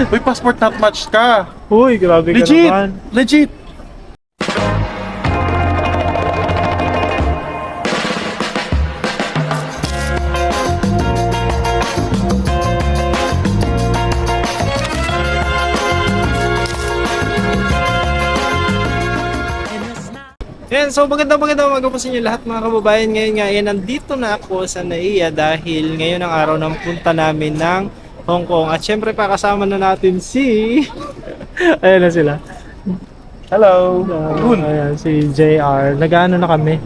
Uy, passport not matched ka. Uy, grabe ka Legit! naman. Legit! Yan, so magandang umaga po sa inyo lahat mga kababayan. Ngayon nga, nandito na ako sa NAIA dahil ngayon ang araw ng punta namin ng Hong Kong. At syempre pa kasama na natin si... Ayan na sila. Hello! Good. Ayan, si JR. Nag-ano na kami?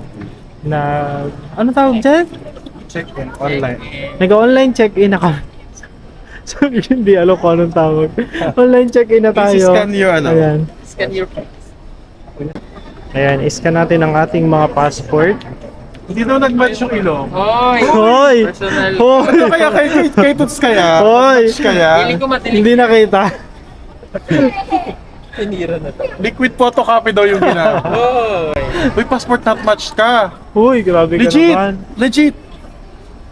Ano tawag dyan? Check-in online. Nag-online check-in na kami. So, hindi alam ko anong tawag. Online check-in na tayo. Scan your ano? Ayan. Scan your Ayan, iscan natin ang ating mga passport. Hindi daw nag-match yung ilong. Hoy! Hoy! Personal. Hoy! Ano kaya kay Toots kaya? Hoy! Match kaya? Feeling ko matilig. Hindi nakita. Tinira na to. Liquid photocopy daw yung ginagawa. Hoy! Uy, passport not matched ka. Uy, grabe ka Legit! naman. Legit!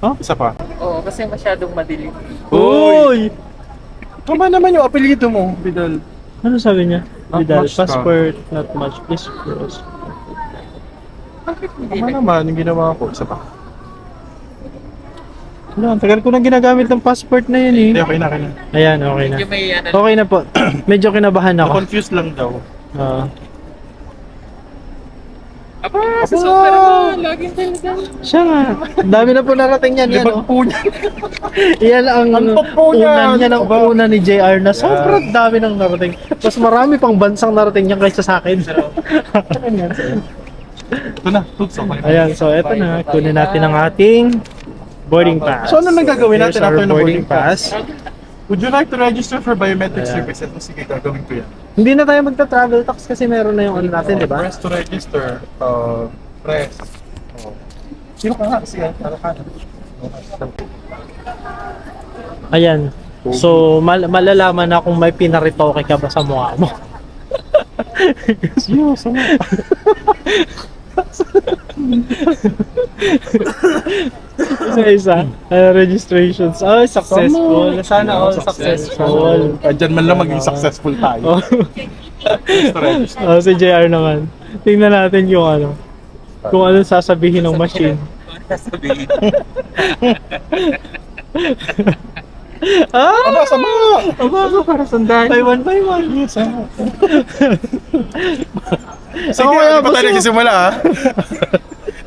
Huh? Isa pa. Oo, kasi masyadong madilim. Uy! Tama naman yung apelyido mo, Vidal. Ano sabi niya? Not Vidal, much ka. passport, not much. Please cross. Tama naman yung ginawa ko. Isa pa. Ano, ang tagal ko nang ginagamit ng passport na yun Hindi, eh. okay na, okay na. Ayan, okay na. Medyo may ano. Okay na po. Medyo kinabahan ako. Na-confused lang daw. Oo. Aba, sa super mo. Laging talaga. Siya nga. Ang dami na po narating yan. Yan, Libag oh. po niya. Yan ang Antok po unan yan. niya ng una ni JR na sobrang dami nang narating. Mas marami pang bansang narating niya kaysa sa akin. Ito na, Toots. Okay. Ayan, so eto na. Kunin natin ang ating boarding pass. So, ano nang gagawin natin Here's our after ng boarding pass? Would you like to register for biometric services? Sige, gagawin ko yan. Hindi na tayo magta-travel tax kasi meron na yung ano natin, di ba? Press to register. Press. Oh. Sino ka nga? Sige, ano ka na? Ayan. So, malalaman na kung may pinaritoke ka ba sa mukha mo. Seryoso nga. Isa-isa. Registrations. Oh, successful. Sana all successful. Diyan man lang maging successful tayo. Oh. Press to register. Oh, si JR naman. Tingnan natin yung ano. Kung ano sasabihin ng machine. Sasabihin. Ah! Aba, sama! Aba, para sandaan. By one. Yes, sama. Sige, Ako kaya di pa tayo gusto- nagsisimula ha?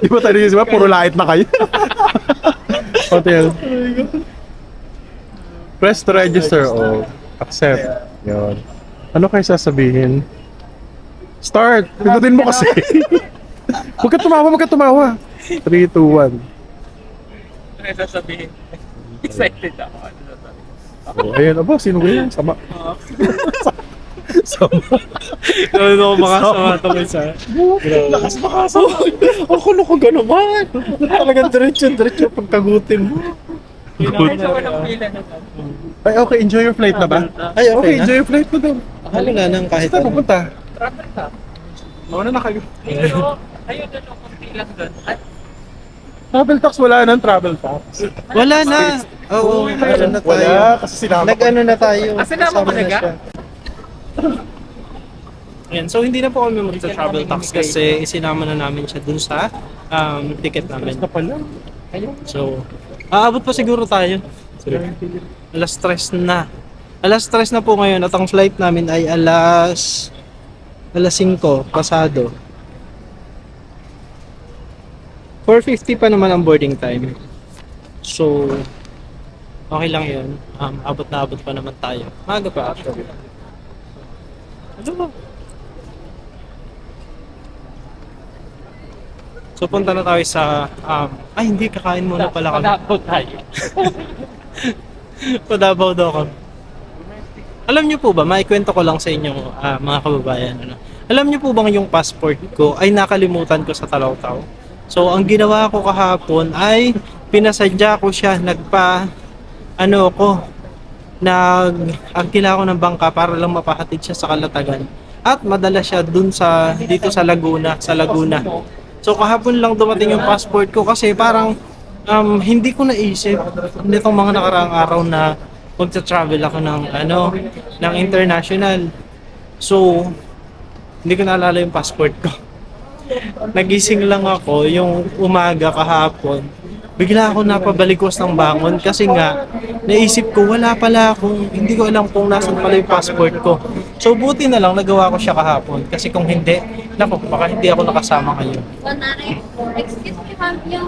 Di pa tayo nagsisimula? Puro lait na kayo. Hotel. Press to register. Oh, accept. Yun. Ano kayo sasabihin? Start! Pindutin mo kasi. Huwag ka tumawa. 3, 2, 1. Ano sasabihin? Excited ako. Ano sasabihin? Oh, ayun, aba, sino ba yan? Sama. Sama. Ano ako makasama ito isa. Lakas makasama. Ako na ko gano'n. Talagang diretso pagkagutin mo. Medyo walang pila na to. Ay, okay, enjoy your flight na ba? Ay, okay na. Enjoy your flight na daw. Akala nga nang kahit Saan ano. pupunta? Travel ka. Mauna na kayo. Pero, ayun na lang kung lang doon. At Travel tax, wala nang travel tax. Wala na. Oo, ano na tayo. Wala, kasi sinama ko. Nag-ano na tayo. Sinama mo Kasama na ga? siya. Ayan, so hindi na po kami magta-travel tax kasi isinama na namin siya dun sa ticket namin. Basta pala. So, aabot pa siguro tayo. Alas 3 na. Alas 3 na po ngayon at ang flight namin ay alas 5 pasado. 4:50 pa naman ang boarding time. So, okay lang yun. Abot pa naman tayo. Maaga pa actually. Ano ba? So, punta na tayo sa... ay, hindi. Kakain muna pala kami. padapo tayo. Padabaw daw kami. Alam niyo po ba, maikwento ko lang sa inyo mga kababayan. Ano? Alam niyo po bang yung passport ko ay nakalimutan ko sa Talaw-Taw? So, ang ginawa ko kahapon ay pinasadya ko siya, agkila ko ng bangka para lang mapahatid siya sa Kalatagan. At madala siya dito sa Laguna. So, kahapon lang dumating yung passport ko kasi parang hindi ko naisip nitong mga nakaraang araw na magta-travel ako ng international. So, hindi ko naalala yung passport ko. Nagising lang ako yung umaga kahapon. Bigla ako napabalikos ng bangon kasi nga naisip ko wala pala akong, hindi ko alam kung nasan pala yung passport ko. So buti na lang nagawa ko siya kahapon kasi kung hindi, naku, baka hindi ako nakasama ngayon. Excuse me, ma'am, yung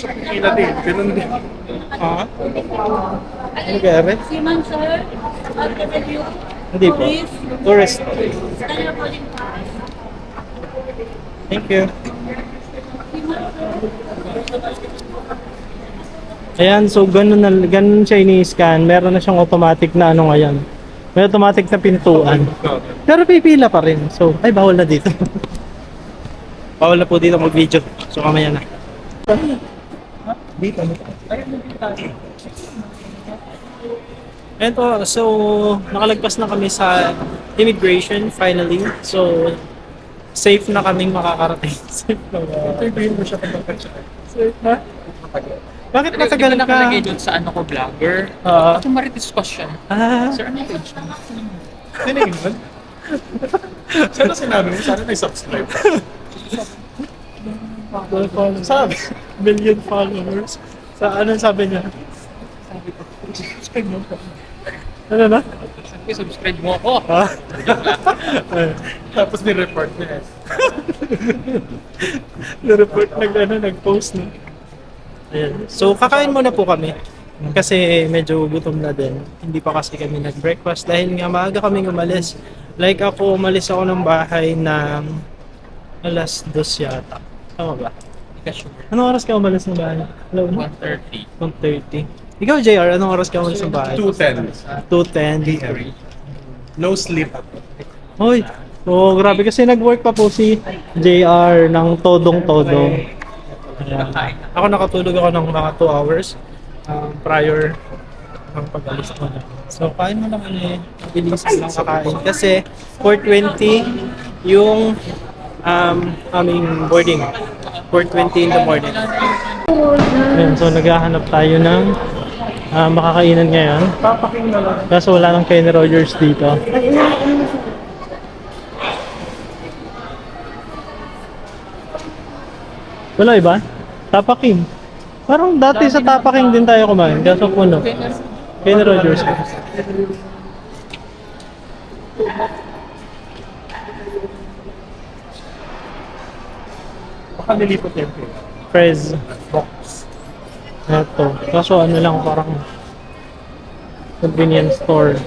Kila din, ganun din. Ha? Ano kaya, Red? si ma'am, sir, interview, Hindi po. Tourist. kanya po din pa. Thank you. Ayan, so ganun siya ini-scan. Meron na siyang automatic na ano ngayon. May automatic na pintuan. Pero pipila pa rin. So, ay bawal na dito. Bawal na po dito mag-video. So, kamaya na. Dito. And so nakalagpas na kami sa immigration finally. So safe na kaming makakarating. Safe na ba? Interviewin mo siya kapag siya. Safe na? Bakit Hindi matagal ko ka? nakalagay doon sa ano ko, vlogger. Ah. Ito Marites question. Sir, ano yung page mo? Tinigin mo? Sana sinabi mo, sana may subscribe. Sabi, million followers. Sa anong sabi niya? Subscribe mo. Ano na? Sabi ko, subscribe mo ako. Ha? Tapos ni-report niya. Na-report nag-post na. Ayan. So, kakain muna po kami. Kasi medyo gutom na din. Hindi pa kasi kami nag-breakfast dahil nga maaga kaming umalis. Like ako, umalis ako ng bahay ng alas 2 yata. Tama ba? Hindi ka sure. Anong oras ka umalis ng bahay? Hello? 1:30. 1:30. Ikaw, JR, anong oras ka umalis ng bahay? 2:10. 2:10. No sleep. Hoy! Oh, grabe kasi nag-work pa po si JR ng todong-todo. Ayan. Ako nakatulog ako ng mga 2 hours prior ng pag-alis ko na. So, kain mo naman eh. Bilisan lang kakain. Kasi 4:20 yung aming boarding. 4:20 in the morning. Ayan, so naghahanap tayo ng makakainan ngayon. Papaking na lang. Kaso wala nang Kenny Rogers dito. Wala iba? Tapaking. Parang dati sa Tapaking din tayo kumain. Kaso puno. Kenny Rogers. Baka nilipot yan. Prez box. Ito. Kaso ano lang parang convenience store.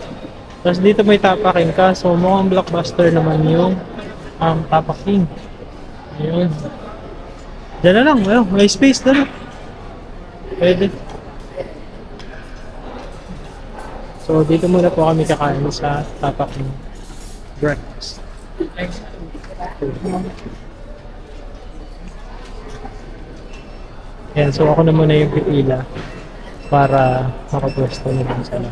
Tapos dito may Tapaking. Kaso mukhang blockbuster naman yung Tapaking. Ayun. Diyan na lang. Well, may space na lang. Pwede. So, dito muna po kami kakain sa Tapaking breakfast. Yan, so ako na muna yung pipila para makapwesto na lang sila.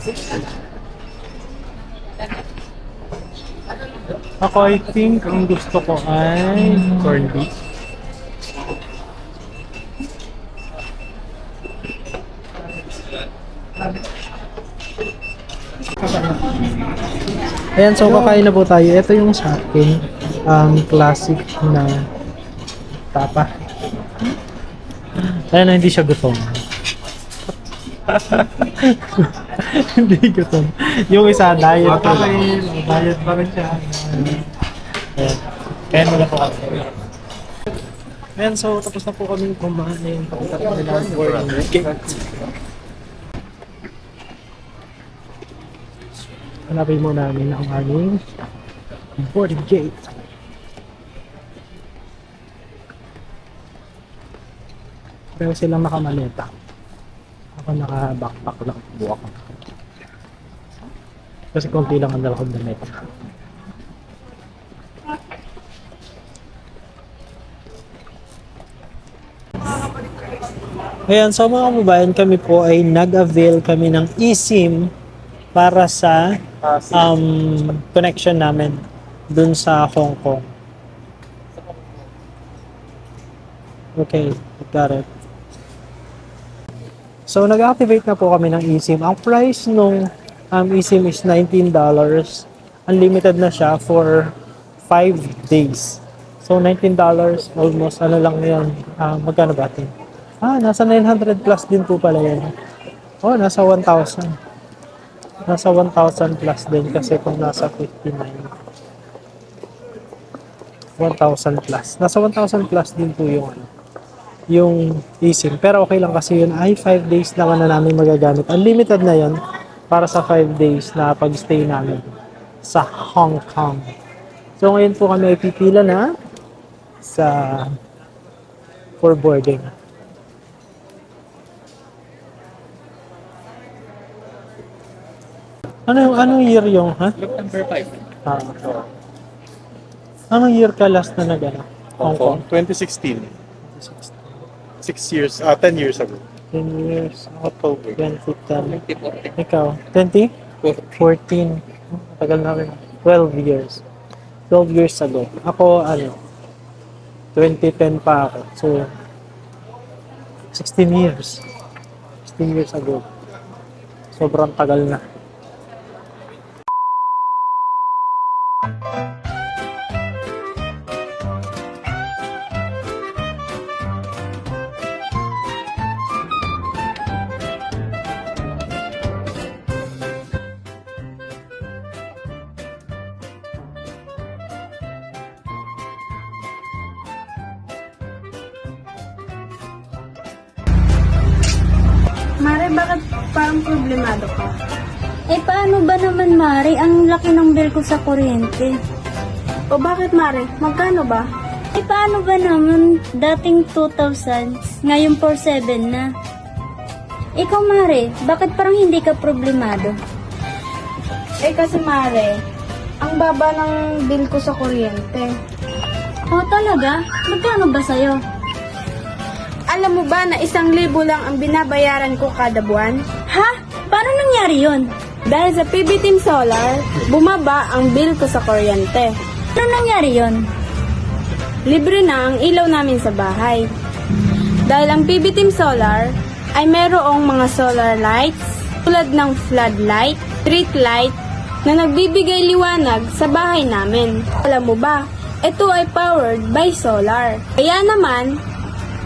Ako, I think, ang gusto ko ay corned beef. Ayan, so kakain na po tayo. Ito yung sa akin, classic na tapa. Ayan na, hindi siya gutom. Hindi gutom. Yung isa, diet pa rin. Diet pa rin siya. Ayan. Kaya mo na po kami. Ayan, so tapos na po kami kumain. Pakita rin nila ang boarding gate. Hanapin mo namin ang aming boarding gate. Pero silang nakamaleta. Ako naka-backpack lang. Buwak ako. Kasi konti lang ang dala kong damit. Ayan, so mga kababayan, kami po ay nag-avail kami ng eSIM para sa connection namin dun sa Hong Kong. Okay, got it. So, nag-activate na po kami ng eSIM. Ang price nung eSIM is $19. Unlimited na siya for 5 days. So, $19, almost ano lang yan. Magkano ba ito? Nasa 900 plus din po pala yan. Oh, nasa 1,000. Nasa 1,000 plus din kasi kung nasa 59. 1,000 plus. Nasa 1,000 plus din po yung eSIM. Pero okay lang kasi yun ay 5 days naman na namin magagamit. Unlimited na yun para sa 5 days na pag-stay namin sa Hong Kong. So ngayon po kami ay pipila na for boarding. Anong year yung, ha? September 5. Anong year ka last na Hong Kong, 2016. 6 years, 10 years ago. 10 years. October. 2010. 2014. Ikaw, 2014. Tagal na rin. 12 years. 12 years ago. Ako, 2010 pa ako. So, 16 years. 16 years ago. Sobrang tagal na. Mare, bakit parang problemado ka? Eh, paano ba naman, Mari? Ang laki ng bill ko sa kuryente. O bakit, Mare? Magkano ba? Eh, paano ba naman? Dating 2,000, ngayon 4,700 na. Ikaw, Mari, bakit parang hindi ka problemado? Eh kasi, Mare, ang baba ng bill ko sa kuryente. Oh, talaga? Magkano ba sa'yo? Alam mo ba na 1,000 lang ang binabayaran ko kada buwan? Ha? Paano nangyari yun? Dahil sa PB Team Solar, bumaba ang bill ko sa kuryente. Paano nangyari yun? Libre na ang ilaw namin sa bahay. Dahil ang PB Team Solar ay mayroong mga solar lights tulad ng floodlight, street light na nagbibigay liwanag sa bahay namin. Alam mo ba, ito ay powered by solar. Kaya naman,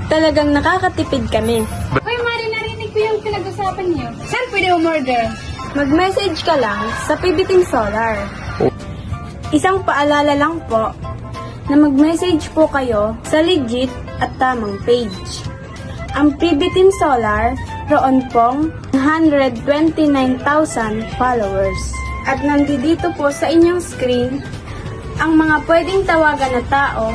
talagang nakakatipid kami. Hoy, Mari, narinig ko yung pinag-usapan niyo. Saan pwede umorder? Mag-message ka lang sa PB Team Solar. Isang paalala lang po na mag-message po kayo sa legit at tamang page. Ang PB Team Solar, roon pong 129,000 followers. At nandito po sa inyong screen ang mga pwedeng tawagan na tao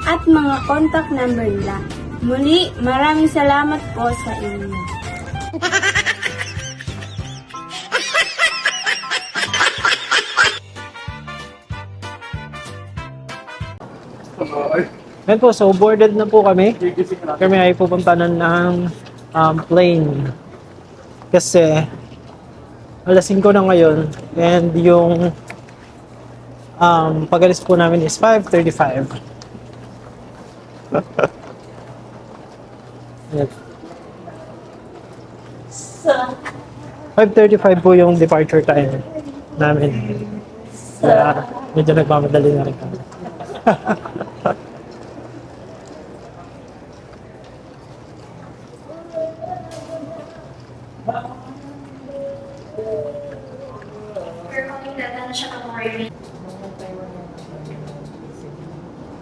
at mga contact number nila. Muli, maraming salamat po sa inyo. Yan po, so boarded na po kami. Kami ay pupunta na ng plane. Kasi alas 5 na ngayon and yung pag-alis po namin is 5:35. Yes. 5:35 po yung departure time namin. Kaya medyo nagmamadali na rin kami.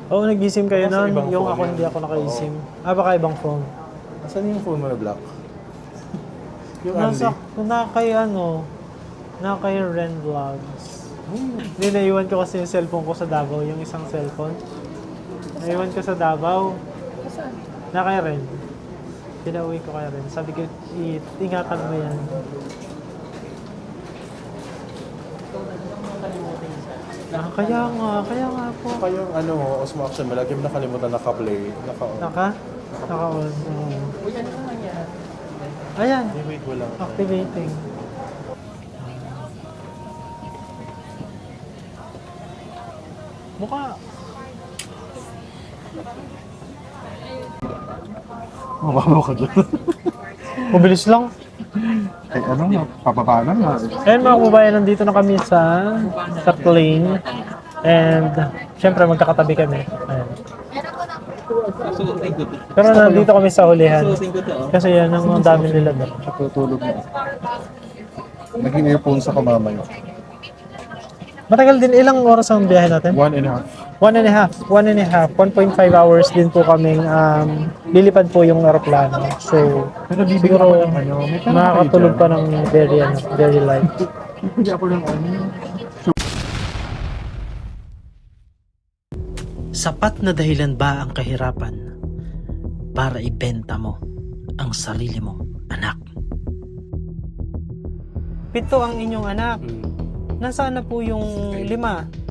Oo, nag-eSIM kayo Nasa nun. ibang Yung phone ako yun. hindi ako naka-eSIM. Baka ibang phone. Asan yung phone mo na black? Yung Nasa, Andy? naka kay Ren Vlogs. Hindi, naiwan ko kasi yung cellphone ko sa Davao, yung isang cellphone. Naiwan ko sa Davao. Na kay Ren. Pinauwi ko kay Ren. Sabi ko, ingatan mo yan. Kaya nga po. Kayong Osmo Action, malagi mo nakalimutan naka-play. Naka-on. Naka-on. Ayan. Wait, wala. Activating. Mukha. Mababa ka dyan. Mabilis lang. Ay, ano nga, pababa na nga. Ayan mga kababayan, nandito na kami sa plane. And, syempre magkakatabi kami. Ayan. Pero nandito kami sa hulihan. Kasi yan, ang dami nila doon. Tutulog na. Naging earphones ako mamaya. Matagal din, ilang oras ang biyahe natin? 1.5. 1.5, 1.5 hours din po kaming lilipad po yung aeroplano. So, Pero bibigyan siguro ako ng ano, may pera makakatulog kayo pa ng very light. Hindi ako ng ano. Sapat na dahilan ba ang kahirapan para ibenta mo ang sarili mong anak? 7 ang inyong anak. Nasaan na po yung 5?